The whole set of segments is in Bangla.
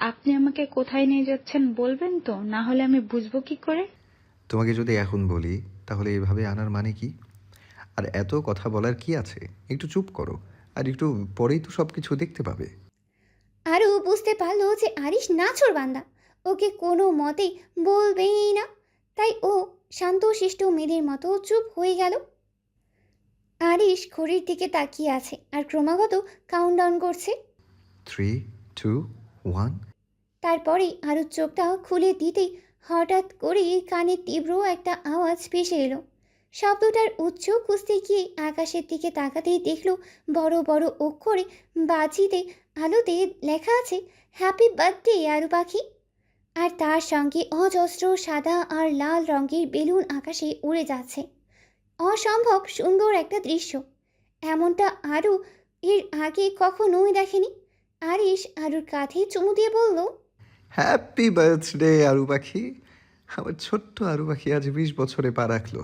আপনি আমাকে কোথায় নিয়ে যাচ্ছেন বলবেন তো, না হলে আমি বুঝবো কি করে? তোমাকে যদি এখন বলি তাহলে এভাবে আনার মানে কি? আর এত কথা বলার কি আছে? একটু চুপ করো, আর একটু পরেই তো সব কিছু দেখতে পাবে। আরও বুঝতে পারলো যে আরিশ নাছোড়বান্দা, ওকে কোনো মতেই বলবেই না। তাই ও শান্তশিষ্ট মেয়েদের মতো চুপ হয়ে গেল। আরিশ ঘড়ির দিকে তাকিয়ে আছে আর ক্রমাগত কাউন্টডাউন করছে। 3, 2, 1। তারপরে আরও চোখটা খুলে দিতেই হঠাৎ করেই কানে তীব্র একটা আওয়াজ ভেসে এলো। শব্দটার উৎস খুঁজতে গিয়ে আকাশের দিকে তাকাতেই দেখলো বড় বড় অক্ষরে বাজিতে আলোতে লেখা আছে হ্যাপি বার্থডে আরু পাখি। আর তার সঙ্গে অজস্র সাদা আর লাল রঙের বেলুন আকাশে উড়ে যাচ্ছে। অসম্ভব সুন্দর একটা দৃশ্য। এমনটা আরও এর আগে কখনোই দেখেনি। আরিশ আরুর কাঁধে চুমু দিয়ে বলল, হ্যাপি বার্থডে আরু পাখি। আমার ছোট্ট আরু পাখি আজ 20 বছরে পা রাখলো।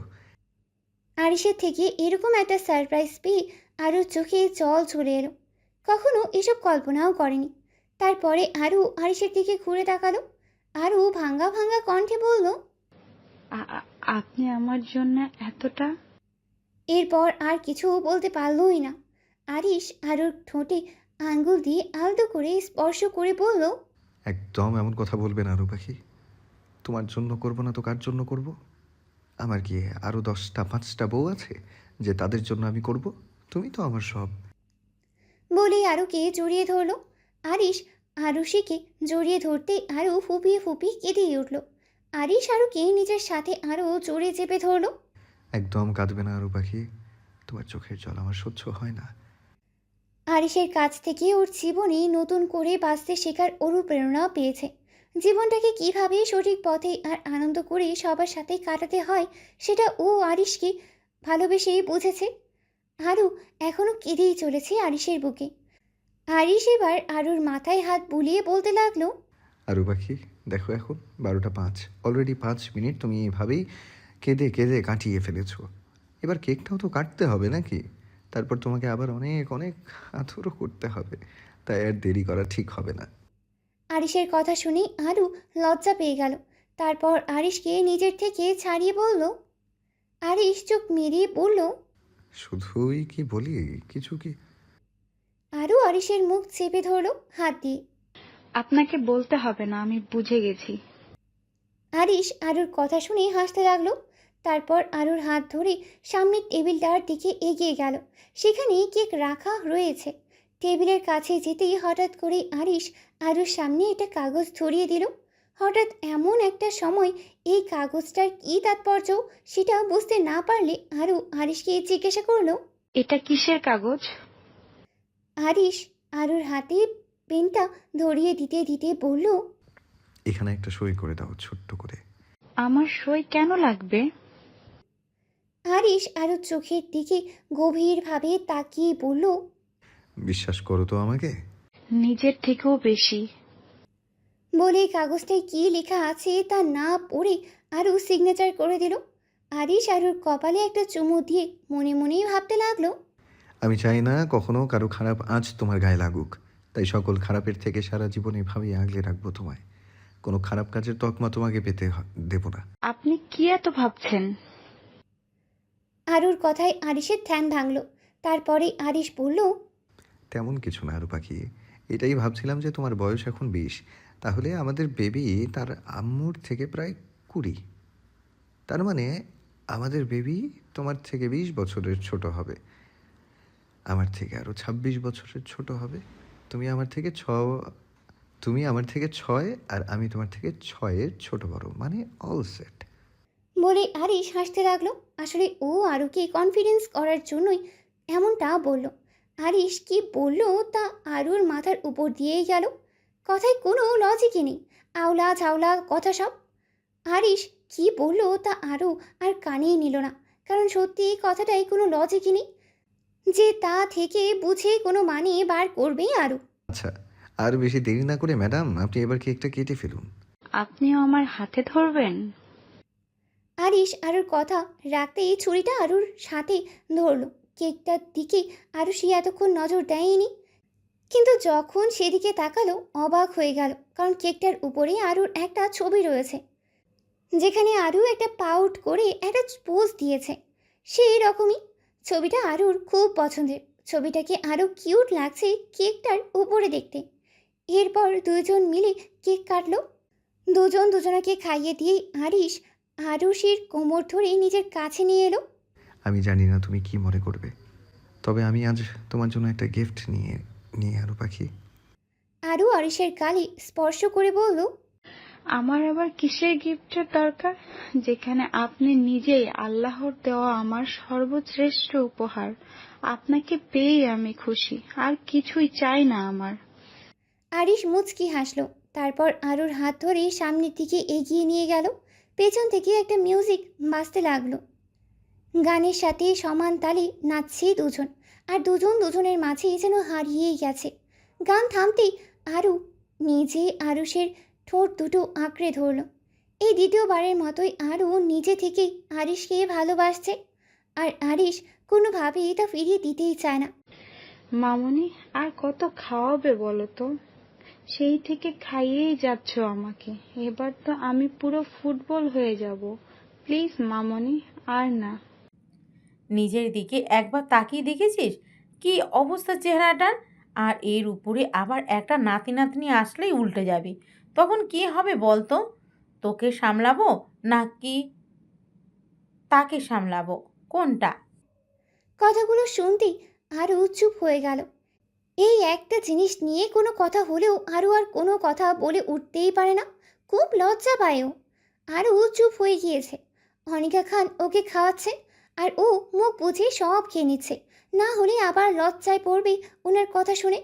আরিশের থেকে এরকম একটা সারপ্রাইজ পেয়ে আরও চোখে জল চলে এলো। কখনো এসব কল্পনাও করেনি। তারপরে আরও আরিশের দিকে ঘুরে তাকালো। আরও ভাঙ্গা ভাঙ্গা কণ্ঠে বলল, আ- আ- আপনি আমার জন্য এতটা। এরপর আর কিছু বলতে পারলই না। আরিশ আরুর ঠোঁটে আঙ্গুল দিয়ে আলতো করে স্পর্শ করে বলল, একদম এমন কথা বলবে না আরু পাখি। তোমার জন্য করব না তো কার জন্য করব? আমার কি আরও 10টা 5টা বউ আছে যে তাদের জন্য আমি করব? তুমি তো আমার সব। বলেই আরুকে জড়িয়ে ধরল। আরিশ আরুষিকে জড়িয়ে ধরতে আরু ফুপিয়ে ফুপিয়ে কেঁদে উঠল। আরিশ আরুকে নিজের সাথে আরও জোরে চেপে ধরল। একদম কাঁদবে না আরু পাখি। তোমার চোখের জল আমার সহ্য হয় না। আরিশের কাছ থেকে ওর জীবনে নতুন করে বাঁচতে শেখার অনুপ্রেরণা পেয়েছে। জীবনটাকে কিভাবে সঠিক পথে আর আনন্দ করে সবার সাথে কাটাতে হয় সেটা ও আরিশকে ভালোবেসেই বুঝেছে। আরু এখনো কেঁদেই চলেছে আরিশের বুকে। আরিশ এবার আরুর মাথায় হাত বুলিয়ে বলতে লাগলো, আরু পাখি, দেখো এখন 12টা 5। অলরেডি 5 মিনিট তুমি এভাবেই কেঁদে কেঁদে কাটিয়ে ফেলেছো। এবার কেকটাও তো কাটতে হবে নাকি? তারপর তোমাকে আবার অনেক অনেক আদরও করতে হবে। তাই আর দেরি করা ঠিক হবে না। আরিশের কথা শুনে আরু লজ্জা পেয়ে গেল। তারপর আরিশকে নিজের থেকে ছাড়িয়ে বলল। আরিশ চোখ মেরিয়ে বলল, শুধুই কি বলি, কিছু কি? আরু আরিশের মুখ চেপে ধরল হাত দিয়ে। আপনাকে বলতে হবে না, আমি বুঝে গেছি। আরিশ আরুর কথা শুনে হাসতে লাগলো। তারপর আরুর হাত ধরে সামনের টেবিলটার দিকে এগিয়ে গেল। সেখানে কেক রাখা রয়েছে। টেবিলের কাছে যেতেই হঠাৎ করে আরিশ আরুর সামনে একটা কাগজ ধরিয়ে দিল। হঠাৎ এমন একটা সময় এই কাগজটার কী তাৎপর্য সেটা বুঝতে না পারলে আরু আরিশকে জিজ্ঞাসা করলো। এটা কিসের কাগজ? আরিশ আরুর হাতে পেনটা ধরিয়ে দিতে দিতে বলল, এখানে একটা সই করে দাও ছোট্ট করে। আমার সই কেন লাগবে? আরিশ আরুর চোখের দিকে গভীরভাবে তাকিয়ে বলল, বিশ্বাস করো তো আমাকে। নিজের থেকেও বেশি। বলে কাগজটায় কী লেখা আছে তা না পড়ে আরু সিগনেচার করে দিল। আরিশ আরুর কপালে একটা চুমু দিয়ে মনে মনেই ভাবতে লাগলো, আমি চাই না কখনো কারো খারাপ আঁচ তোমার গায়ে লাগুক। তাই সকল খারাপের থেকে সারা জীবন এভাবেই আগলে রাখবো তোমায়। কোনো খারাপ কাজের তকমা তোমাকে পেতে দেব না। আপনি কি এত ভাবছেন? আরুর কথায় আরিশের ধ্যান ভাঙল। তারপরে আরিশ বলল, তেমন কিছু না আরু পাখি। এটাই ভাবছিলাম যে তোমার বয়স এখন 20। তাহলে আমাদের বেবি তার আম্মুর থেকে প্রায় 20। তার মানে আমাদের বেবি তোমার থেকে 20 বছরের ছোট হবে। আমার থেকে আরও 26 বছরের ছোট হবে। তুমি আমার থেকে ছ তুমি আমার থেকে 6 আর আমি তোমার থেকে 6-এর ছোট বড়, মানে অল সেট। বলে আরিশ হাসতে লাগলো। আসলে ও আরুকে কনফিডেন্স করার জন্যই এমনটা বলল। আরিশ কি বলল তা আরুর মাথার উপর দিয়েই গেল। কথায় কোনো লজিকই নেই, আওলা ঝাওলা কথা সব। আরিশ কি বলল তা আরু আর কানেই নিল না। কারণ সত্যি এই কথাটাই কোনো লজিকই নেই যে তা থেকে বুঝে কোনো মানে বার করবেই আরু। আচ্ছা, আর বেশি দেরি না করে ম্যাডাম আপনি এবার কেকটা কেটে ফেলুন। আপনিও আমার হাতে ধরবেন? আরিশ আরুর কথা রাখতেই ছুরিটা আরুর সাথে ধরল। কেকটার দিকে আরু সে এতক্ষণ নজর দেয়নি। কিন্তু যখন সেদিকে তাকালো অবাক হয়ে গেল, কারণ কেকটার উপরে আরুর একটা ছবি রয়েছে, যেখানে আরু একটা পাউট করে একটা পোজ দিয়েছে। সেই রকমই ছবিটা আরুর খুব পছন্দের। ছবিটাকে আরও কিউট লাগছে কেকটার উপরে দেখতে। এরপর দুজন মিলে কেক কাটলো। দুজন দুজনাকে খাইয়ে দিয়ে আরিশ আরুষির কোমর ধরে নিজের কাছে নিয়ে এলো। আমি জানি না তুমি কি মনে করবে, তবে আমি আজ তোমার জন্য একটা গিফট নিয়ে নিয়ে আরু পাখি। আরু আরিশের গালে স্পর্শ করে বলল, আমার আবার কিসের গিফটের দরকার, যেখানে আপনি নিজেই আল্লাহর দেওয়া আমার সর্বশ্রেষ্ঠ উপহার। আপনাকে পেয়েই আমি খুশি, আর কিছুই চাই না আমার। আরিশ মুচকি হাসলো। তারপর আরুর হাত ধরে সামনের দিকে এগিয়ে নিয়ে গেল। পেছন থেকে একটা মিউজিক বাজতে লাগলো। গানের সাথে সমান তালে নাচছে দুজন, আর দুজন দুজনের মাঝে যেন হারিয়েই গেছে। গান থামতেই আরু নিজে আরুষের ঠোঁট দুটো আঁকড়ে ধরল। এই দ্বিতীয়বারের মতোই আরু নিজে থেকেই আরিশকে ভালোবাসছে, আর আরিশ কোনোভাবেই তা ফিরিয়ে দিতেই চায় না। মামুনি, আর কত খাওয়াবে বলো তো? সেই থেকে খাইয়েই যাচ্ছ আমাকে। এবার তো আমি পুরো ফুটবল হয়ে যাব। প্লিজ মামুনি, আর না। নিজের দিকে একবার তাকিয়ে দেখেছিস কি অবস্থা চেহারাটার? আর এর উপরে আবার একটা নাতি নাতনি আসলেই উল্টে যাবে। তখন কি হবে বলতো? তোকে সামলাবো নাকি তাকে সামলাবো, কোনটা? কথাগুলো শুনতেই আরু চুপ হয়ে গেল। এই একটা জিনিস নিয়ে কোনো কথা হলেও আরু আর কোনো কথা বলে উঠতেই পারে না। খুব লজ্জা পায়ও। আরু চুপ হয়ে গিয়েছে। অনিকা খান ওকে খাওয়াচ্ছে, আর ও মুখ বুঝে সব খেয়ে নিচ্ছে। না হলে আবার লজ্জায় পড়বে ওনার কথা শুনে।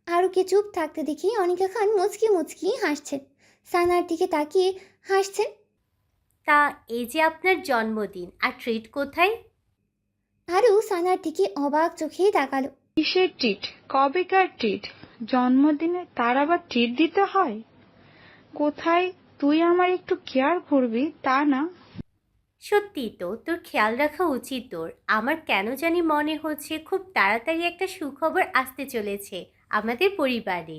আরুকে চুপ থাকতে দেখে অনিকা খান মুচকি মুচকি হাসছেন। সানার দিকে তাকিয়ে হাসছেন। তা এই যে আপনার জন্মদিন, আর ট্রিট কোথায়? আরু সানার দিকে অবাক চোখে তাকালো। কিসের ট্রিট? কবেকার ট্রিট? জন্মদিনে তার আবার ট্রিট দিতে হয়? কোথায়? তুই আমার একটু কেয়ার করবি তা না? সত্যি তো, তোর খেয়াল রাখা উচিত তোর। আমার কেন জানি মনে হচ্ছে খুব তাড়াতাড়ি একটা সুখবর আসতে চলেছে আমাদের পরিবারে।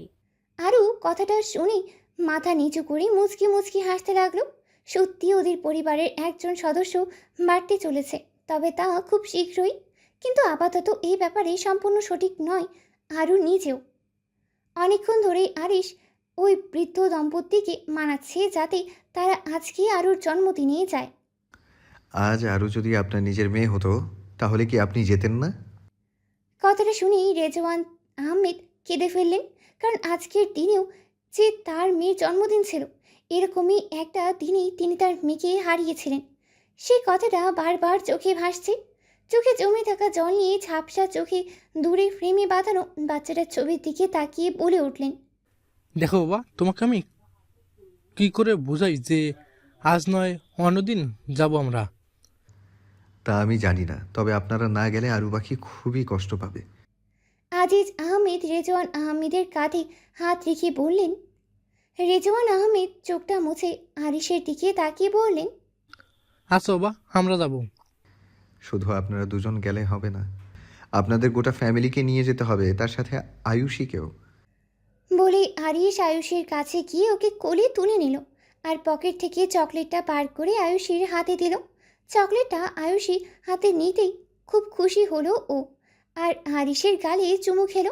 আরু কথাটা শুনে মাথা নিচু করে মুচকি মুচকি হাসতে লাগলো। সত্যি ওদের পরিবারের একজন সদস্য বাড়তে চলেছে, তবে তা খুব শীঘ্রই। কিন্তু আপাতত এই ব্যাপারে সম্পূর্ণ সঠিক নয় আরু নিজেও। অনেকক্ষণ ধরেই আরিশ ওই বৃদ্ধ দম্পতিকে মানাচ্ছে যাতে তারা আজকে আরুর জন্মদিনে যায়। আজ আরু যদি আপনার নিজের মেয়ে হতো তাহলে কি আপনি যেতেন না? কথাটা শুনেই রেজওয়ান আহমেদ কেঁদে ফেললেন, কারণ আজকের দিনেও যে তার মেয়ের জন্মদিন ছিল, এরকমই একটা দিনেই তিনি তার মেয়েকে হারিয়েছিলেন। সেই কথাটা বারবার চোখে ভাসছে। চোখে জমে থাকা জল নিয়ে ঝাপসা চোখে দূরে ফ্রেমে বাঁধানো বাচ্চাটার ছবির দিকে তাকিয়ে বলে উঠলেন, দেখো বাবা, তোমাকে আমি কি করে বোঝাই যে আজ নয় অন্যদিন যাব আমরা। তা আমি জানি না, তবে আপনারা না গেলে আরু পাখি খুবই কষ্ট পাবে। আজিজ আহমেদ রেজওয়ান আহমেদের কাঁধে হাত রেখে বললেন। রেজওয়ান আহমেদ চোখটা মুছে আরিশের দিকে তাকিয়ে বললেন, আচ্ছা বাবা, আমরা যাব। শুধু আপনারা দুজন গেলে হবে না, আপনাদের গোটা ফ্যামিলিকে নিয়ে যেতে হবে, তার সাথে আয়ুষীকেও। বলে আরিশ আয়ুষের কাছে গিয়ে ওকে কোলে তুলে নিল, আর পকেট থেকে চকলেটটা বার করে আয়ুষীর হাতে দিল। চকলেটটা আয়ুষী হাতে নিতেই খুব খুশি হলো ও, আর আরিশের গালে চুমু খেলো।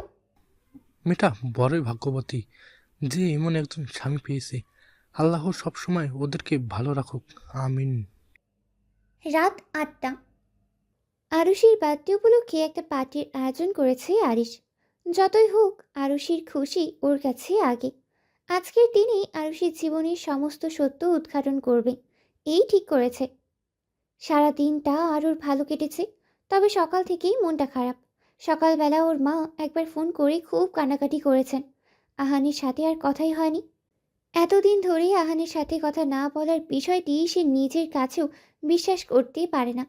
মেয়েটা বড়ই ভাগ্যবতী যে এমন একজন স্বামী পেয়েছে। আল্লাহ সবসময় ওদেরকে ভালো রাখুক, আমিন। রাত 8টা। আরুষির বার্থডে উপলক্ষে একটা পার্টির আয়োজন করেছে আরিশ। যতই হোক আরুষির খুশি ওর কাছে আগে। আজকের দিনেই আরুষির জীবনের সমস্ত সত্য উদ্ঘাটন করবে, এই ঠিক করেছে। সারা দিনটা আরুর ভালো কেটেছে, তবে সকাল থেকেই মনটা খারাপ। সকালবেলা ওর মা একবার ফোন করে খুব কান্নাকাটি করেছেন। আহানের সাথে আর কথাই হয়নি। এতদিন ধরে আহানের সাথে কথা না বলার বিষয়টি সে নিজের কাছেও বিশ্বাস করতে পারে না,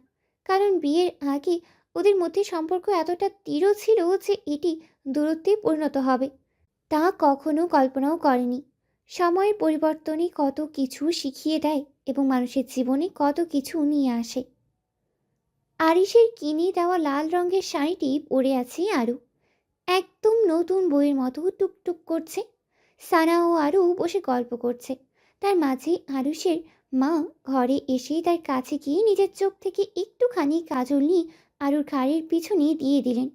কারণ বিয়ের আগে ওদের মধ্যে সম্পর্ক এতটা দৃঢ় ছিল যে এটি দূরত্বে পরিণত হবে তা কখনো কল্পনাও করেনি। সময়ের পরিবর্তনই কত কিছু শিখিয়ে দেয় এবং মানুষের জীবনে কত কিছু নিয়ে আসে। আরিশের কিনে দেওয়া লাল রঙের শাড়িটি পরে আছে আরু। একদম নতুন বইয়ের মতো টুকটুক করছে। সানা ও আরু বসে গল্প করছে। তার মাঝে আরুষের মা ঘরে এসে তার কাছে গিয়ে নিজের চোখ থেকে একটুখানি কাজল নিয়ে আরুর ঘাড়ের পিছনে দিয়ে দিলেন।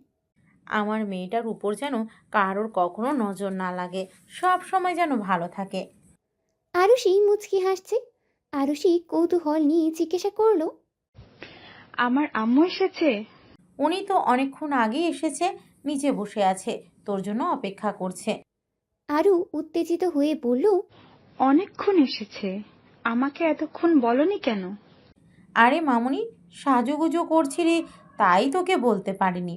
আমার মেয়েটার উপর যেন কারোর কখনো নজর না লাগে, সব সময় যেন ভালো থাকে। আরুষি মুচকি হাসছে। আরুষি কৌতূহল নিয়ে জিজ্ঞাসা করলো, আমার আম্মু এসেছে? উনি তো অনেকক্ষণ আগেই এসেছে, নিচে বসে আছে, তোর জন্য অপেক্ষা করছে। আরু উত্তেজিত হয়ে বলল, অনেকক্ষণ এসেছে? আমাকে এতক্ষণ বলনি কেন? আরে মামুনি, সাজুগুজু করছিলি তাই তোকে বলতে পারিনি।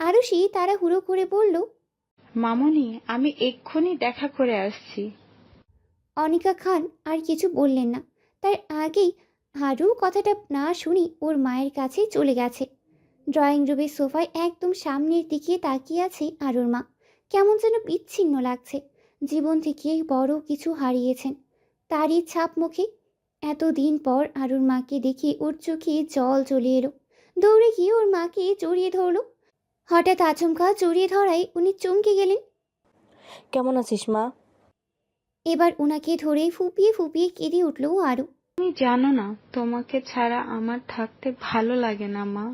আরুষি তাড়াহুড়ো করে বলল, মামুনি, আমি এক্ষুনি দেখা করে আসছি। অনিকা খান আর কিছু বললেন না। তার আগেই আরু কথাটা না শুনি ওর মায়ের কাছে চলে গেছে। ড্রয়িং রুমের সোফায় একদম সামনের দিকে তাকিয়ে আছে আরুর মা। কেমন যেন বিচ্ছিন্ন লাগছে। জীবন থেকে বড় কিছু হারিয়েছেন, তারই ছাপ মুখে। এতদিন পর আরুর মাকে দেখে ওর চোখে জল চলে এলো। দৌড়ে গিয়ে ওর মাকে জড়িয়ে ধরলো। হঠাৎ আচমকা জড়িয়ে ধরায় উনি চমকে গেলেন। কেমন আছিস মা? এবার ওনাকে ধরে ফুপিয়ে ফুপিয়ে কেঁদে উঠল আরু। তুমি জানো না, তোমাকে ছাড়া আমার থাকতে ভালো লাগে না মা।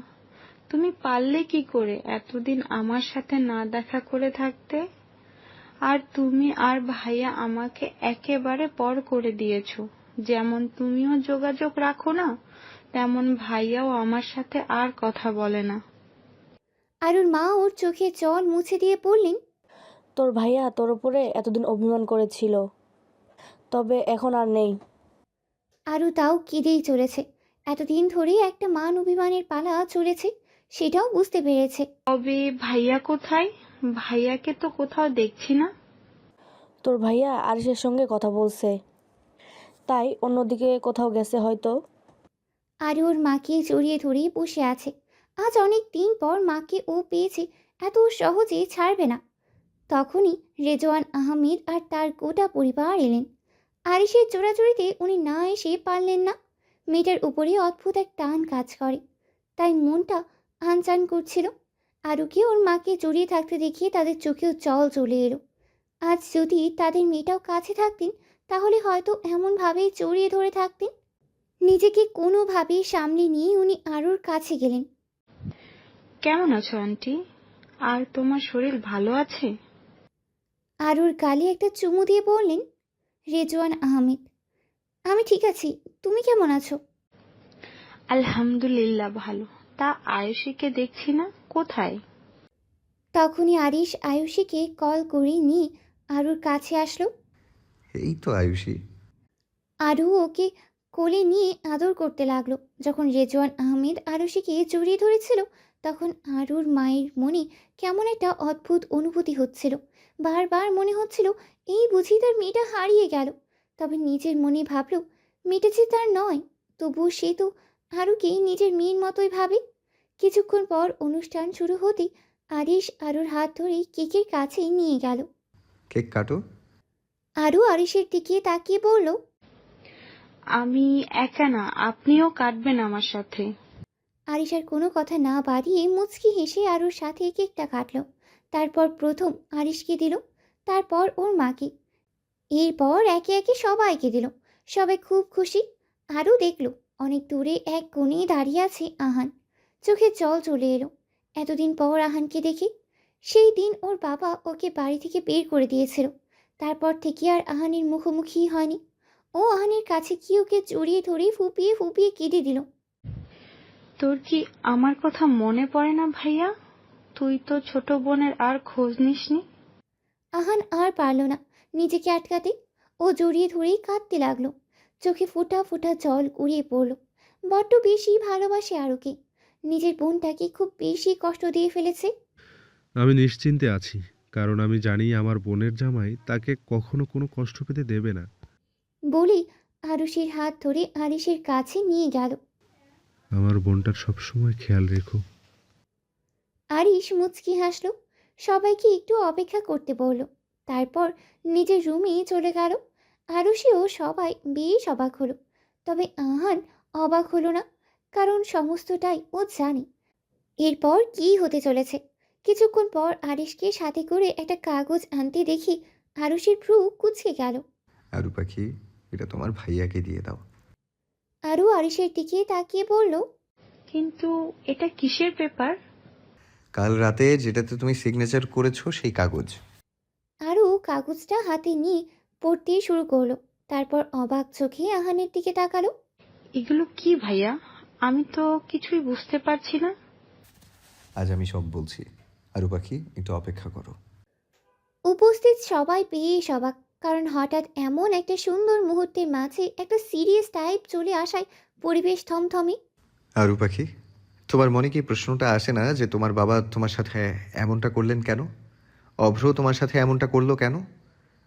তুমি পারলে কি করে এতদিন আমার সাথে না দেখা করে থাকতে? আর তুমি আর ভাইয়া আমাকে একেবারে পর করে দিয়েছো। যেমন তুমিও যোগাযোগ রাখো না, তেমন ভাইয়াও আমার সাথে আর কথা বলে না। আরুর মা ওর চোখে জল মুছে দিয়ে বললেন, তোর ভাইয়া তোর উপরে এতদিন অভিমান করেছিল, তবে এখন আর নেই। আরু তাও কেঁদেই চলেছে। এতদিন ধরে একটা মান অভিমানের পালা চলেছে, সেটাও বুঝতে পেরেছে। তবে ভাইয়া কোথায়? ভাইয়াকে তো কোথাও দেখছি না। তোর ভাইয়া আরিশের সঙ্গে কথা বলছে, তাই অন্যদিকে কোথাও গেছে হয়তো। আরু ওর মাকে জড়িয়ে ধরে বসে আছে। আজ অনেক দিন পর মাকে ও পেয়েছে, এত সহজে ছাড়বে না। তখনই রেজওয়ান আহমেদ আর তার গোটা পরিবার এলেন। আরিশের জোড়াজুড়িতে উনি না এসে পারলেন না। মেয়েটার উপরে অদ্ভুত এক টান কাজ করে, তাই মনটা আনচান করছিল। আরুকে ওর মাকে জড়িয়ে থাকতে দেখিয়ে তাদের চোখেও জল চলে এলো। আজ যদি তাদের মেয়েটাও কাছে থাকতেন, তাহলে হয়তো এমনভাবেই জড়িয়ে ধরে থাকতেন। নিজেকে কোনোভাবেই সামলে নিয়ে উনি আরুর কাছে গেলেন। কেমন আছো আন্টি? আর তোমার শরীর ভালো আছে? আরুর গালে একটা চুমু দিয়ে বললেন রেজওয়ান আহমেদ, আমি ঠিক আছি, তুমি কেমন আছো? আলহামদুলিল্লাহ ভালো। তা আয়ুষীকে দেখছি না, কোথায়? তখনই আরিশ আয়ুষীকে কল করে নিয়ে আরুর কাছে আসলো। এই তো আয়ুষী। আরু ওকে কোলে নিয়ে আদর করতে লাগলো। যখন রেজওয়ান আহমেদ আরুষীকে জড়িয়ে ধরেছিল, তখন আরুর মায়ের মনে কেমন একটা অদ্ভুত অনুভূতি হচ্ছিল। বারবার মনে হচ্ছিল এই বুঝি তার মেয়েটা হারিয়ে গেল। তবে নিজের মনে ভাবল মেয়েটা যে তার নয়, তবুও সে তো আরুকে নিজের মেয়ের মতোই ভাবে। কিছুক্ষণ পর অনুষ্ঠান শুরু হতেই আরিশ আরুর হাত ধরে কেকের কাছে নিয়ে গেল। কেক কাটো। আরু আরিশের দিকে তাকিয়ে বলল, আমি একা না, আপনিও কাটবেন আমার সাথে। আরিশ আর কোনো কথা না বাড়িয়ে মুচকি হেসে আরুর সাথে কেকটা কাটলো। তারপর প্রথম আরিশকে দিল, তারপর ওর মাকে, এরপর একে একে সবাইকে দিল। সবাই খুব খুশি। আরও দেখলো অনেক দূরে এক কোণে দাঁড়িয়ে আছে আহান। চোখে জল চলে এলো এতদিন পর আহানকে দেখে। সেই দিন ওর বাবা ওকে বাড়ি থেকে বের করে দিয়েছিল। তারপর থেকে আর আহানের মুখোমুখি হয়নি। ও আহানের কাছে কি ওকে জড়িয়ে ধরে ফুপিয়ে ফুপিয়ে কেঁদে দিল। তোর কি আমার কথা মনে পড়ে না ভাইয়া? তুই তো ছোট বোনের আর খোঁজ নিসনি। আহান আর পারল না নিজেকে আটকাতে। ও জড়িয়ে ধরেই কাঁদতে লাগলো। চোখে ফোঁটা ফোঁটা জল গড়িয়ে পড়ল। বড্ড বেশি ভালোবাসে আরুকে। নিজের বোনটাকে খুব বেশি কষ্ট দিয়ে ফেলেছে। আমি নিশ্চিন্তে আছি, কারণ আমি জানি আমার বোনের জামাই তাকে কখনো কোনো কষ্ট পেতে দেবে না। বলেই আরুষের হাত ধরে আরিশের কাছে নিয়ে গেল। আমার বোনটার সবসময় খেয়াল রেখো। আরিশ মুচকি হাসলো। সবাইকে একটু অপেক্ষা করতে বলল। তারপর নিজের রুমে চলে গেল। আরুষিও সবাই বেশ অবাক হলো। তবে আহান অবাক হলো না, কারণ সমস্তটাই ও জানে এরপর কী হতে চলেছে। কিছুক্ষণ পর আরিশকে সাথে করে একটা কাগজ আনতে দেখি আরুষের ভ্রু কুঁচকে গেল। আরু পাখি, এটা তোমার ভাইয়াকে দিয়ে দাও। আরু আরিশের দিকে তাকিয়ে বলল, কিন্তু এটা কিসের পেপার? কাল রাতে যেটাতে তুমি সিগনেচার করেছো সেই কাগজ। আরু কাগজটা হাতে নিয়ে পড়তে শুরু করলো। তারপর অবাক চোখে আহানের দিকে তাকালো। এগুলো কি ভাইয়া? আমি তো কিছুই বুঝতে পারছি না। আজ আমি সব বলছি। আরু পাখি, একটু অপেক্ষা করো। উপস্থিত সবাই বেশ অবাক, কারণ হঠাৎ এমন একটা সুন্দর মুহূর্তের মাঝে একটা সিরিয়াস টাইপ চলে আসায় পরিবেশ থমথমে। আরু পাখি, তোমার মনে কি প্রশ্নটা আসে না যে তোমার বাবা তোমার সাথে এমনটা করলেন কেন? অভ্র তোমার সাথে এমনটা করলো কেন?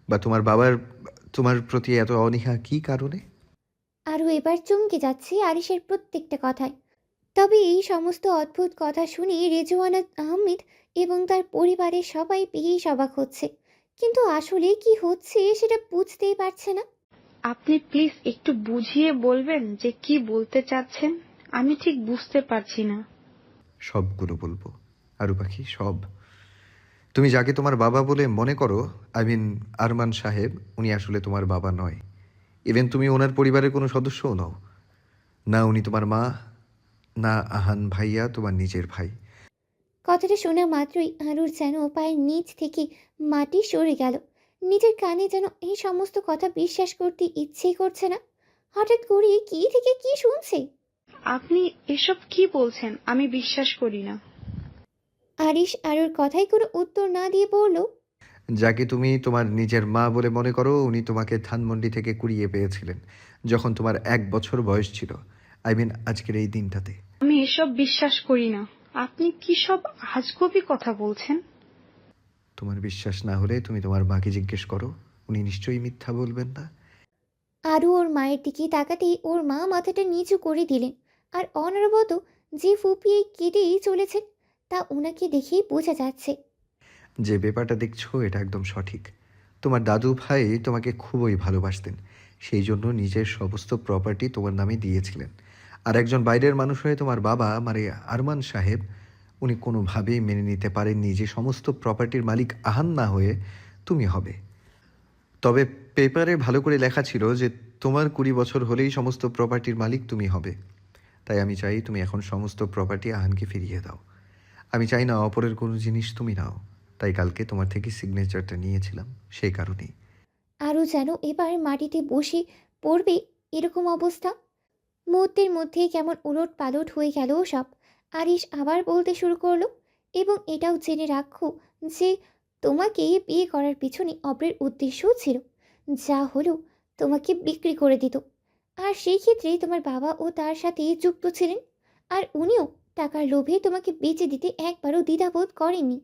বা তোমার বাবার তোমার প্রতি এত অনীহা কী কারণে? আরও এবার চমকে যাচ্ছে আরিশের প্রত্যেকটা কথায়। তবে এই সমস্ত অদ্ভুত কথা শুনে রেজওয়ানা আহমেদ এবং তার পরিবারের সবাই বেশ অবাক হচ্ছে, কিন্তু আসলে কি হচ্ছে সেটা বুঝতেই পারছে না। আপনি প্লিজ একটু বুঝিয়ে বলবেন যে কি বলতে চাচ্ছেন? আমি ঠিক বুঝতে পারছি না। সবগুলো বলবো আরু পাখি, সব। তুমি যাকে তোমার বাবা বলে মনে করো, আই মিন আরমান সাহেব, উনি আসলে তোমার বাবা নয়। ইভেন তুমি ওনার পরিবারের কোনো সদস্যও নও। না উনি তোমার মা, না আহান ভাইয়া তোমার নিজের ভাই। কথাটা শোনা মাত্রই আরুর যেন পায়ের নিচ থেকে মাটি সরে গেল। নিজের কানে যেন এই সমস্ত কথা বিশ্বাস করতে ইচ্ছেই করছে না। হঠাৎ করে কি থেকে কি শুনছে। আপনি এসব কি বলছেন? আমি বিশ্বাস করি না। আরিশ আরুর কথায় কোনো উত্তর না দিয়ে বলল, যাকে তুমি তোমার নিজের মা বলে মনে করো, উনি তোমাকে ধানমন্ডি থেকে কুড়িয়ে পেয়েছিলেন যখন তোমার 1 বছর বয়স ছিল। আই মিন আজকের এই দিনটাতে। আমি এসব বিশ্বাস করি না। আপনি কি সব আজগুবি কথা বলছেন? তোমার বিশ্বাস না হলে তুমি তোমার মাকে জিজ্ঞেস করো, উনি নিশ্চয়ই মিথ্যা বলবেন না। আরু ওর মায়ের দিকে তাকাতেই ওর মা মাথাটা নিচু করে দিলেন, আর অনবরত যে ফুপিয়ে কেটেই চলেছেন তা ওনাকে দেখেই বোঝা যাচ্ছে। যে ব্যাপারটা দেখছো এটা একদম সঠিক। তোমার দাদু ভাই তোমাকে খুবই ভালোবাসতেন, সেই জন্য নিজের সমস্ত প্রপার্টি তোমার নামে দিয়েছিলেন। আর একজন বাইরের মানুষ হয়ে তোমার বাবা মানে আরমান সাহেব, উনি কোনোভাবেই মেনে নিতে পারেননি যে সমস্ত প্রপার্টির মালিক আহান না হয়ে তুমি হবে। তবে পেপারে ভালো করে লেখা ছিল যে তোমার 20 বছর হলেই সমস্ত প্রপার্টির মালিক তুমি হবে। তাই আমি চাই তুমি এখন সমস্ত প্রপার্টি আহানকে ফিরিয়ে দাও। আমি চাই না অপরের কোনো জিনিস তুমি নাও। তাই কালকে তোমার থেকে সিগনেচারটা নিয়েছিলাম সেই কারণেই। আরও যেন এবার মাটিতে বসে পড়বে এরকম অবস্থা। মুহূর্তের মধ্যেই কেমন উলট পালট হয়ে গেল সব। আরিশ আবার বলতে শুরু করলো, এবং এটাও জেনে রাখো যে তোমাকে বিয়ে করার পিছনে অপরের উদ্দেশ্যও ছিল, যা হলো তোমাকে বিক্রি করে দিত। আর সেই ক্ষেত্রে তোমার বাবা ও তার সাথে যুক্ত ছিলেন, আর উনিও টাকার লোভে তোমাকে বেচে দিতে একবারও দ্বিধাবোধ করেননি।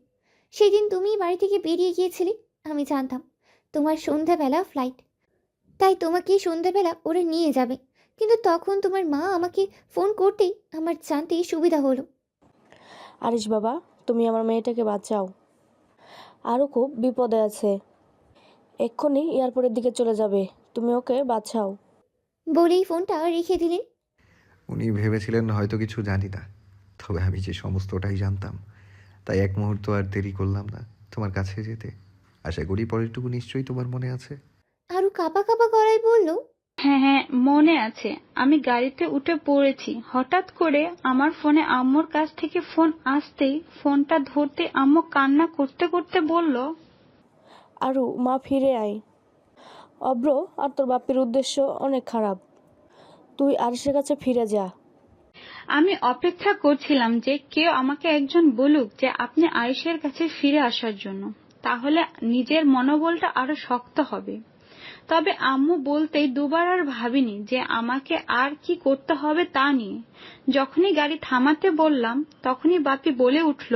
সেদিন তুমি বাড়ি থেকে বেরিয়ে গিয়েছিলে, আমি জানতাম তোমার সন্ধ্যাবেলা ফ্লাইট, তাই তোমাকে সন্ধ্যাবেলা ওরা নিয়ে যাবে। কিন্তু তখন তোমার মা আমাকে ফোন করতেই আমার জানতে সুবিধা হলো। আরিশ বাবা, তুমি আমার মেয়েটাকে বাঁচাও। আরও খুব বিপদে আছে, এক্ষুনি এয়ারপোর্টের দিকে চলে যাবে, তুমি ওকে বাঁচাও। বলেই ফোনটা রেখে দিলেন। উনি ভেবেছিলেন হয়তো কিছু জানি না, তবে আমি যে সমস্তটাই জানতাম। তাই এক মুহূর্ত আর দেরি করলাম না তোমার কাছে যেতে। আশা করি পরেরটুকু নিশ্চয়ই তোমার মনে আছে। আরও কাঁপা কাঁপা গলায় বলল, হ্যাঁ হ্যাঁ, মনে আছে। আমি গাড়িতে উঠে পড়েছি। হঠাৎ করে আমার ফোনে আম্মুর কাছ থেকে ফোন আসতেই ফোনটা ধরতে আম্মু কান্না করতে করতে বলল, আরু মা ফিরে আয়। অব্র আর তোর বাপের উদ্দেশ্য অনেক খারাপ, তুই আরিশের কাছে ফিরে যা। আমি অপেক্ষা করছিলাম যে কেউ আমাকে একজন বলুক যে আপনি আয়েশের কাছে ফিরে আসার জন্য, তাহলে নিজের মনোবলটা আরো শক্ত হবে। তবে আম্মু বলতেই দুবার আর ভাবিনি যে আমাকে আর কি করতে হবে তা নিয়ে। যখনই গাড়ি থামাতে বললাম তখনই বাপি বলে উঠল,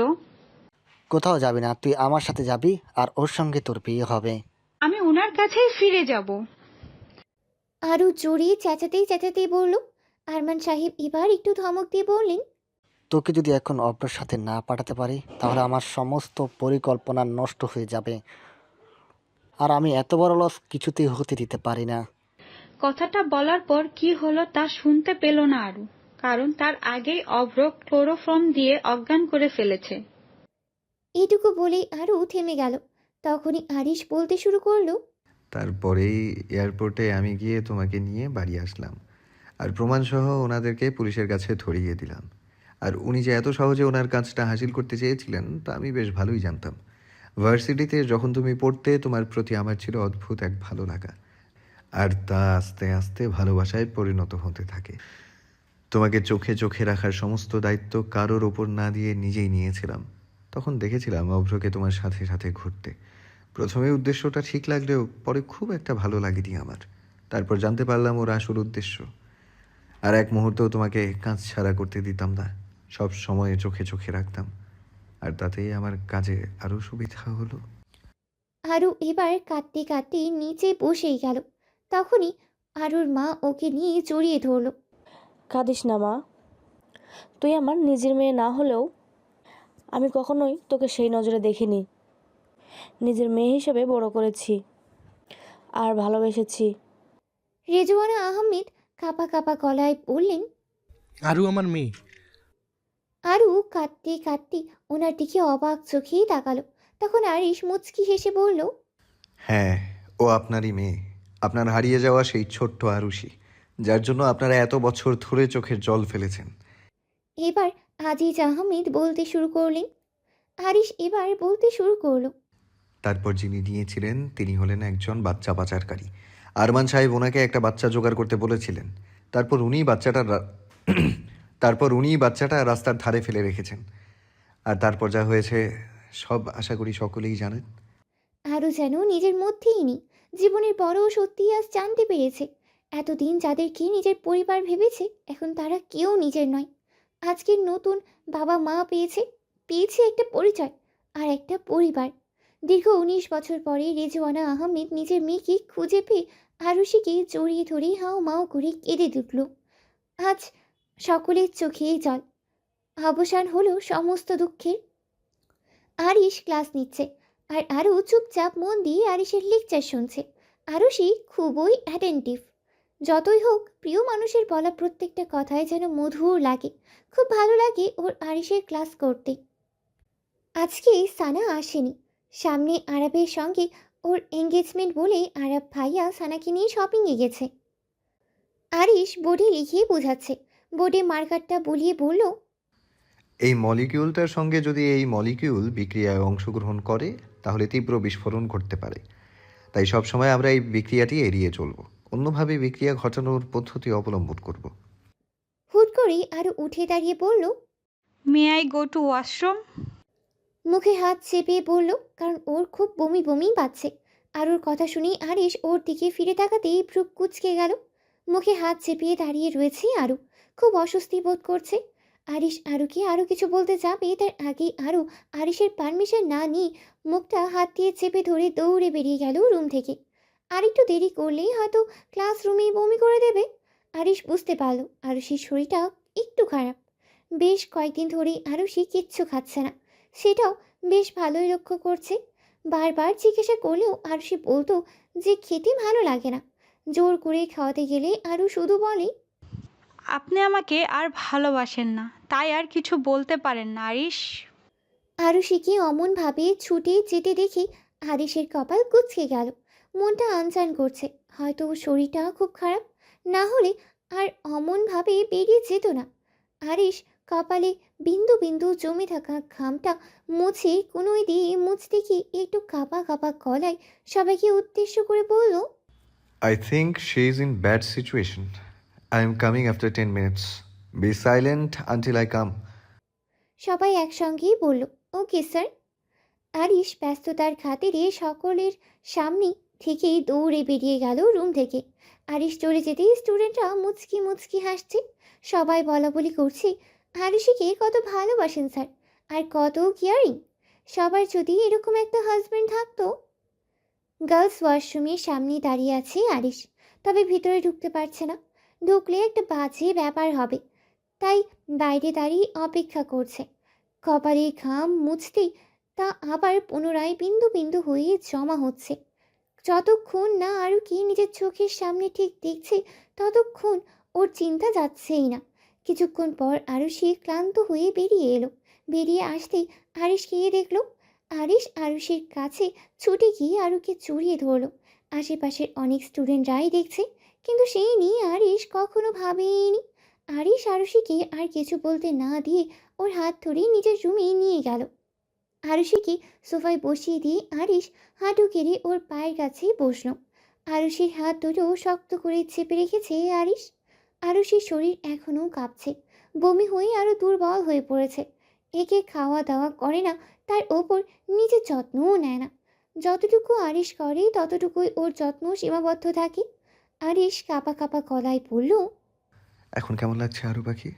কোথাও যাবি না, তুই আমার সাথে যাবি আর ওর সঙ্গে তোর বিয়ে হবে। আমি উনার কাছেই ফিরে যাব। আরও জোরে চেঁচাতেই চেঁচাতেই বলল। আরমান সাহেব এবার একটু ধমক দিয়ে বললেন, তোকে যদি এখন অব্রের সাথে না পাঠাতে পারি তাহলে আমার সমস্ত পরিকল্পনা নষ্ট হয়ে যাবে, আর আমি এত বড় লস কিছুতেই হতে দিতে পারি না। কথাটা বলার পর কি হলো তা শুনতে পেল না আরু, কারণ তার আগেই অভ্র ক্লোরোফর্ম দিয়ে অজ্ঞান করে ফেলেছে। এটুকু বলেই আরও থেমে গেল। তখনই আরিশ বলতে শুরু করলো, তারপরেই এয়ারপোর্টে আমি গিয়ে তোমাকে নিয়ে বাড়ি আসলাম, আর প্রমাণসহ ওনাদেরকে পুলিশের কাছে ধরিয়ে দিলাম। আর উনি যে এত সহজে ওনার কাজটা হাসিল করতে চেয়েছিলেন তা আমি বেশ ভালোই জানতাম। ভার্সিটিতে যখন তুমি পড়তে তোমার প্রতি আমার ছিল অদ্ভুত এক ভালো লাগা, আর তা আস্তে আস্তে ভালোবাসায় পরিণত হতে থাকে। তোমাকে চোখে চোখে রাখার সমস্ত দায়িত্ব কারোর ওপর না দিয়ে নিজেই নিয়েছিলাম। তখন দেখেছিলাম অভ্রকে তোমার সাথে সাথে ঘুরতে। প্রথমে উদ্দেশ্যটা ঠিক লাগলেও পরে খুব একটা ভালো লাগেনি আমার। তারপর জানতে পারলাম ওর আসল উদ্দেশ্য। আর এক মুহূর্তেও তোমাকে কাজ ছাড়া করতে দিতাম না, সব সময় চোখে চোখে রাখতাম। আর তাতেই আমার কাজে আরও সুবিধা হলো। আরু এবার কাঁদতে কাঁদতে নিচে বসেই গেল। তখনই আরুর মা ওকে নিয়ে জড়িয়ে ধরল। কাঁদিস না মা, তুই আমার নিজের মেয়ে না হলেও আমি কখনোই তোকে সেই নজরে দেখিনি। নিজের মেয়ে হিসেবে বড় করেছি আর ভালোবেসেছি। রেজওয়ানা আহমেদ কাঁপা কাঁপা গলায় বললেন। আরও আমার মেয়ে। আরু কাঁদতে কাঁদতে ওনার দিকে অবাক চোখেই তাকালো। তখন আরিশ মুচকি হেসে বলল, হ্যাঁ, ও আপনারই মেয়ে, আপনার হারিয়ে যাওয়া সেই ছোট্ট আরুষি, যার জন্য আপনারা এত বছর ধরে চোখের জল ফেলেছেন। এবার আজিজ আহমেদ বলতে শুরু করলেন। আরিশ এবার বলতে শুরু করলো। তারপর যিনি নিয়েছিলেন তিনি হলেন একজন বাচ্চা পাচারকারী। আরমান সাহেব ওনাকে একটা বাচ্চা জোগাড় করতে বলেছিলেন। তারপর উনিই বাচ্চাটা রাস্তার ধারে ফেলে রেখেছেন। আর তারপর যা হয়েছে সব আশা করি সকলেই জানেন। আরও যেন নিজের মধ্যেই নেই। জীবনের বড় সত্যি আজ জানতে পেরেছে। এতদিন যাদেরকে নিজের পরিবার ভেবেছে এখন তারা কেউ নিজের নয়। আজকের নতুন বাবা মা পেয়েছে, পেয়েছে একটা পরিচয় আর একটা পরিবার। দীর্ঘ ১৯ বছর পরে রেজওয়ানা আহমেদ নিজের মেয়েকে খুঁজে পেয়ে আরুষিকে জড়িয়ে ধরে হাও মাও করে কেঁদে উঠল। আজ সকলের চোখেই জল। অবসান হলো সমস্ত দুঃখের। আরিশ ক্লাস নিচ্ছে আর আরও চুপচাপ মন দিয়ে আরিশের লেকচার শুনছে। আরুষি খুবই অ্যাটেন্টিভ। যতই হোক প্রিয় মানুষের বলা প্রত্যেকটা কথাই যেন মধুর লাগে। খুব ভালো লাগে ওর আরিশের ক্লাস করতে। আজকে সানা আসেনি। সামনে আরাবের সঙ্গে ওর এঙ্গেজমেন্ট বলে আরাব ভাইয়া সানাকে নিয়ে শপিংয়ে গেছে। আরিশ বোর্ডে লিখিয়ে বোঝাচ্ছে। বোর্ডে মার্কারটা বুলিয়ে বলল, এই মলিকিউলটার সঙ্গে যদি এই মলিকিউল বিক্রিয়ায় অংশগ্রহণ করে তাহলে তীব্র বিস্ফোরণ ঘটতে পারে। তাই সবসময় আমরা এই বিক্রিয়াটি এড়িয়ে চলব, অন্যভাবে বিক্রিয়া ঘটানোর পদ্ধতি অবলম্বন করব। হুট করে আরও উঠে দাঁড়িয়ে বলল, may I go to washroom? মুখে হাত চেপে বলল, কারণ ওর খুব বমি বমি পাচ্ছে। আর ওর কথা শুনেই আরিশ ওর দিকে ফিরে তাকাতেই ভ্রু কুঁচকে গেল। মুখে হাত চেপিয়ে দাঁড়িয়ে রয়েছে আরু। খুব অস্বস্তি বোধ করছে। আরিশ আরুকে আরও কিছু বলতে যাবে তার আগেই আরু আরিশের পারমিশন না নিয়ে মুখটা হাত দিয়ে চেপে ধরে দৌড়ে বেরিয়ে গেল রুম থেকে। আর একটু দেরি করলেই হয়তো ক্লাসরুমেই বমি করে দেবে। আরিশ বুঝতে পারল আরুষির শরীরটা একটু খারাপ। বেশ কয়েকদিন ধরেই আরুষি কিচ্ছু খাচ্ছে না, সেটাও বেশ ভালোই লক্ষ্য করছে। বারবার জিজ্ঞাসা করলেও আরুষি বলতো যে খেতে ভালো লাগে না। জোর করে খাওয়াতে গেলে আরু শুধু বলে, আপনি আমাকে আর ভালোবাসেন না, তাই আর কিছু বলতে পারেন না আরিশ। আরুষিকে অমনভাবে ছুটে যেতে দেখে আরিশের কপাল কুঁচকে গেল। মনটা আনচান করছে, হয়তো ওর শরীরটা খুব খারাপ, না হলে আর অমনভাবে বেরিয়ে যেত না। আরিশ কপালে বিন্দু বিন্দু জমে থাকা ঘামটা মুছে কোনোই দিয়ে মুছতে গিয়ে একটু কাঁপা কাঁপা গলায় সবাইকে উদ্দেশ্য করে বলল, I think she is in bad situation. I am coming after 10 minutes. Be silent until I come. সবাই একসঙ্গেই বলল, ওকে স্যার। আরিশ ব্যস্ততার খাতিরে সকলের সামনে থেকেই দৌড়ে বেরিয়ে গেল রুম থেকে। আরিশ চলে যেতেই স্টুডেন্টরা মুচকি মুচকি হাসছে। সবাই বলা বলি করছে, আরিশিকে কত ভালোবাসেন স্যার, আর কত কেয়ারিং। সবার যদি এরকম একটা হাজব্যান্ড থাকতো। গার্লস ওয়াশরুমের সামনে দাঁড়িয়ে আছে আরিশ, তবে ভিতরে ঢুকতে পারছে না। ঢুকলে একটা বাজে ব্যাপার হবে, তাই বাইরে দাঁড়িয়ে অপেক্ষা করছে। কপালে ঘাম মুছতেই তা আবার পুনরায় বিন্দু বিন্দু হয়ে জমা হচ্ছে। যতক্ষণ না আরও কি নিজের চোখের সামনে ঠিক দেখছে ততক্ষণ ওর চিন্তা যাচ্ছেই না। কিছুক্ষণ পর আরও সে ক্লান্ত হয়ে বেরিয়ে এলো। বেরিয়ে আসতেই আরিশ গিয়ে দেখলো আরিশ আরুষির কাছে ছুটে গিয়ে আরুকে জড়িয়ে ধরলো। আশেপাশের অনেক স্টুডেন্টরাই দেখছে, কিন্তু সেই নিয়ে আরিশ কখনো ভাবেনি। আরিশ আরুষিকে আর কিছু বলতে না দিয়ে ওর হাত ধরে নিজের রুমে নিয়ে গেল। আরুষিকে সোফায় বসিয়ে দিয়ে আরিশ হাঁটু গেড়ে ওর পায়ের কাছে বসলো। আরুষির হাত দুটো শক্ত করে চেপে রেখেছে আরিশ। আরুষির শরীর এখনও কাঁপছে, বমি হয়ে আরও দুর্বল হয়ে পড়েছে। একে খাওয়া দাওয়া করে না, তার ওপর নিজের যত্নও নেয় না। যতটুকু আরিশ করে ততটুকুই ওর যত্ন সীমাবদ্ধ থাকে। আরিশ কাঁপা কাঁপা গলায় বলল, এখন কেমন লাগছে আরু পাখি?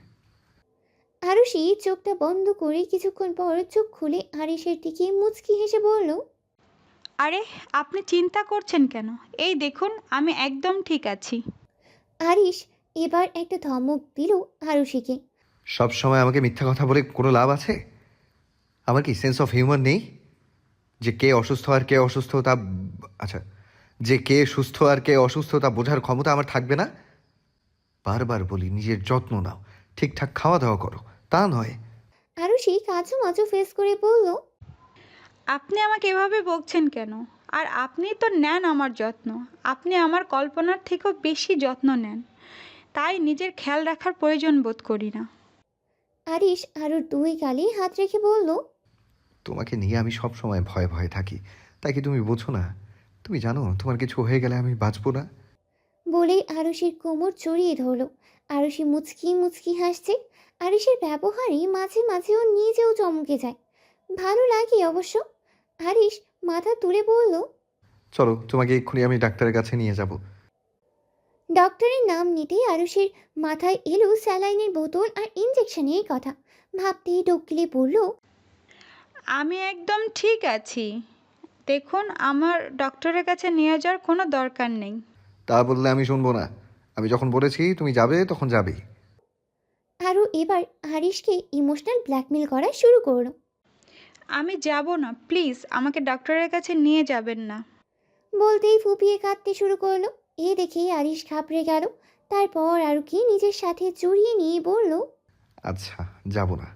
আরুষি চোখটা বন্ধ করে কিছুক্ষণ পর চোখ খুলে আরিশের দিকে মুচকি হেসে বলল, আরে আপনি চিন্তা করছেন কেন? এই দেখুন আমি একদম ঠিক আছি। আরিশ এবার একটা ধমক দিল আরুষিকে। সব সময় আমাকে মিথ্যা কথা বলে কোনো লাভ আছে? আমার কি সেন্স অফ হিউমার নেই? যে কে অসুস্থ আর কে অসুস্থ তা আচ্ছা, যে কে সুস্থ আর কে অসুস্থ তা বোঝার ক্ষমতা আমার থাকবে না? বারবার বলি নিজের যত্ন নাও, ঠিকঠাক খাওয়া দাওয়া করো, তা নয়। আরুষি কাজু মাজু ফেস করে বলল, আপনি আমাকে এভাবে বকছেন কেন? আর আপনি তো নেন আমার যত্ন। আপনি আমার কল্পনার থেকেও বেশি যত্ন নেন, তাই নিজের খেয়াল রাখার প্রয়োজন বোধ করি না। আরিশ আরুর দুই গালে হাত রেখে বলল, তোমাকে নিয়ে আমি সব সময় ভয়ে ভয়ে থাকি, তাই কি তুমি বোঝো না? তুমি জানো তোমার কিছু হয়ে গেলে আমি বাঁচবো না। বলেই আরুষির কোমর জড়িয়ে ধরল। আরুষি মুচকি মুচকি হাসছে। আরিশের ব্যবহারে মাঝে মাঝে ও নিজেও চমকে যায়। ভালো লাগে অবশ্য। আরিশ মাথা তুলে বলল, চলো তোমাকে এক্ষুনি আমি ডাক্তারের কাছে নিয়ে যাব। ডক্টরের নাম নিতেই আরুষের মাথায় এলো স্যালাইনের বোতল আর ইঞ্জেকশনের কথা। ভাবতেই ডকিলে বলল, আমি একদম ঠিক আছি। দেখুন আমার ডক্টরের কাছে নিয়ে যাওয়ার কোনো দরকার নেই। তা বললে আমি শুনবো না। আমি যখন বলেছি তুমি যাবে তখন যাবেই। আরও এবার আরিশকে ইমোশনাল ব্ল্যাকমেল করা শুরু করলো। আমি যাব না, প্লিজ আমাকে ডক্টরের কাছে নিয়ে যাবেন না। বলতেই ফুপিয়ে কাঁদতে শুরু করলো। এ দেখে আরিশ ঘাবড়ে গেল। তারপর আরুকে নিজের সাথে জড়িয়ে নিয়ে বলল, আচ্ছা, যাব না।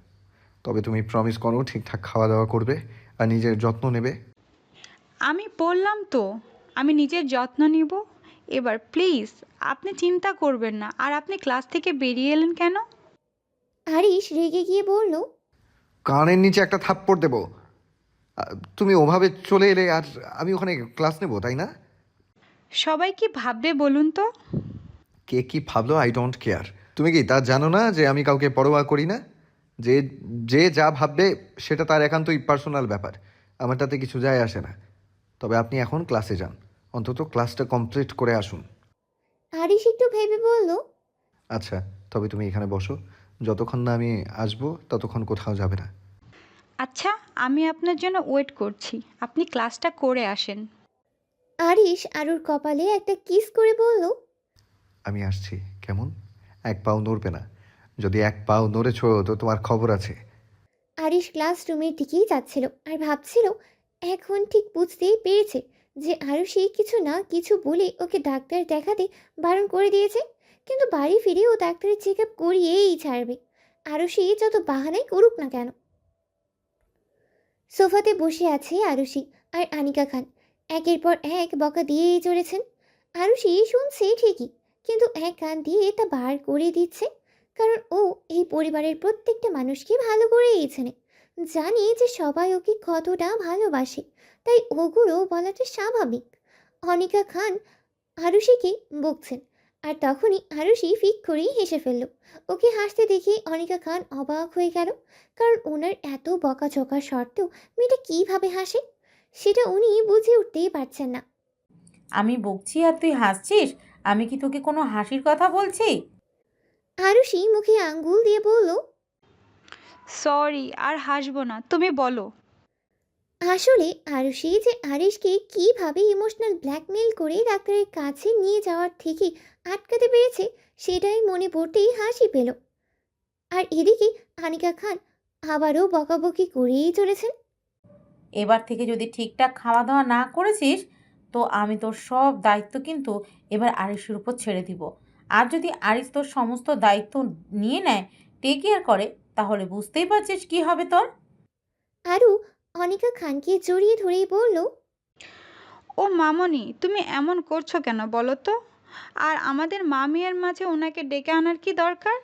তবে তুমি প্রমিস করো ঠিকঠাক খাওয়া দাওয়া করবে আর নিজের যত্ন নেবে। আমি বললাম তো আমি নিজের যত্ন নিব। এবার প্লিজ আপনি চিন্তা করবেন না। আর আপনি ক্লাস থেকে বেরিয়ে এলেন কেন? আরিশ রেগে গিয়ে বলল, কানের নিচে একটা থাপ্পড় দেবো। তুমি ওভাবে চলে এলে আর আমি ওখানে ক্লাস নেব, তাই না? সবাই কি ভাববে বলুন তো? কে কি ভাবলো আই ডোন্ট কেয়ার। তুমি কি তা জানো না যে আমি কাউকে পরোয়া করি না? যে যে যা ভাববে সেটা তার একান্তই পার্সোনাল ব্যাপার, আমার তাতে কিছু যায় আসে না। তবে আপনি এখন ক্লাসে যান, অন্তত ক্লাসটা কমপ্লিট করে আসুন। আরিশ একটু ভেবে বলল, আচ্ছা, তবে তুমি এখানে বসো, যতক্ষণ না আমি আসবো ততক্ষণ কোথাও যাবে না। আচ্ছা, আমি আপনার জন্য ওয়েট করছি। আপনি ক্লাসটা করে আসেন। আরিশ আরুর কপালে একটা কিস করে বলল, আমি আসছি। কেমন? এক পাও নড়বে না। যদি এক পাও নড়েছ তো তোমার খবর আছে। আরিশ ক্লাসরুমের দিকেই যাচ্ছিল আর ভাবছিল, এখন ঠিক বুঝতেই পেরেছে যে আরুষি কিছু না কিছু বলে ওকে ডাক্তার দেখাতে বারণ করে দিয়েছে। কিন্তু বাড়ি ফিরে ও ডাক্তারের চেক আপ করিয়েই ছাড়বে, আরুষি যত বাহানাই করুক না কেন। সোফাতে বসে আছে আরুষি আর আনিকা খান। একের পর এক বকা দিয়েই চলেছেন। আরুষি শুনছে ঠিকই, কিন্তু এক কান দিয়ে তা বার করে দিচ্ছে। কারণ ও এই পরিবারের প্রত্যেকটা মানুষকে ভালো করেই চেনে, জানে যে সবাই ওকে কতটা ভালোবাসে, তাই ওগুলো বলাটা স্বাভাবিক। অনিকা খান আরুষিকে বকছেন, আর তখনই আরুষি ফিক করেই হেসে ফেলল। ওকে হাসতে দেখে অনিকা খান অবাক হয়ে গেল, কারণ ওনার এত বকাঝকা সত্ত্বেও মেয়েটা কীভাবে হাসে সেটা উনি বুঝে উঠতেই পারছেন না। আমি বকছি আর তুই হাসছিস? আমি কি তোকে কোনো হাসির কথা বলছি? আরুষি মুখে আঙ্গুল দিয়ে বলল, সরি, আর হাসবো না, তুমি বলো। আসলে আরুষি যে আরিশকে কিভাবে ইমোশনাল ব্ল্যাকমেল করে ডাক্তারের কাছে নিয়ে যাওয়ার থেকে আটকাতে পেরেছে সেটাই মনে পড়তেই হাসি পেল। আর এদিকে আনিকা খান আবারও বকাবকি করেই চলেছেন। এবার থেকে যদি ঠিকঠাক খাওয়া দাওয়া না করেছিস তো আমি তোর সব দায়িত্ব কিন্তু এবার আরিসের উপর ছেড়ে দিব। আর যদি আরিস তোর সমস্ত দায়িত্ব নিয়ে নেয়, টেক কেয়ার করে, তাহলে বুঝতেই পারছিস কি হবে তোর। আরু অনিকা খানকে জড়িয়ে ধরেই বলল, ও মামনি, তুমি এমন করছো কেন বলো তো? আর আমাদের মামিয়ার মাঝে ওনাকে ডেকে আনার কি দরকার?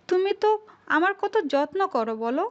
তুমি তো আমার কত যত্ন করো বলো।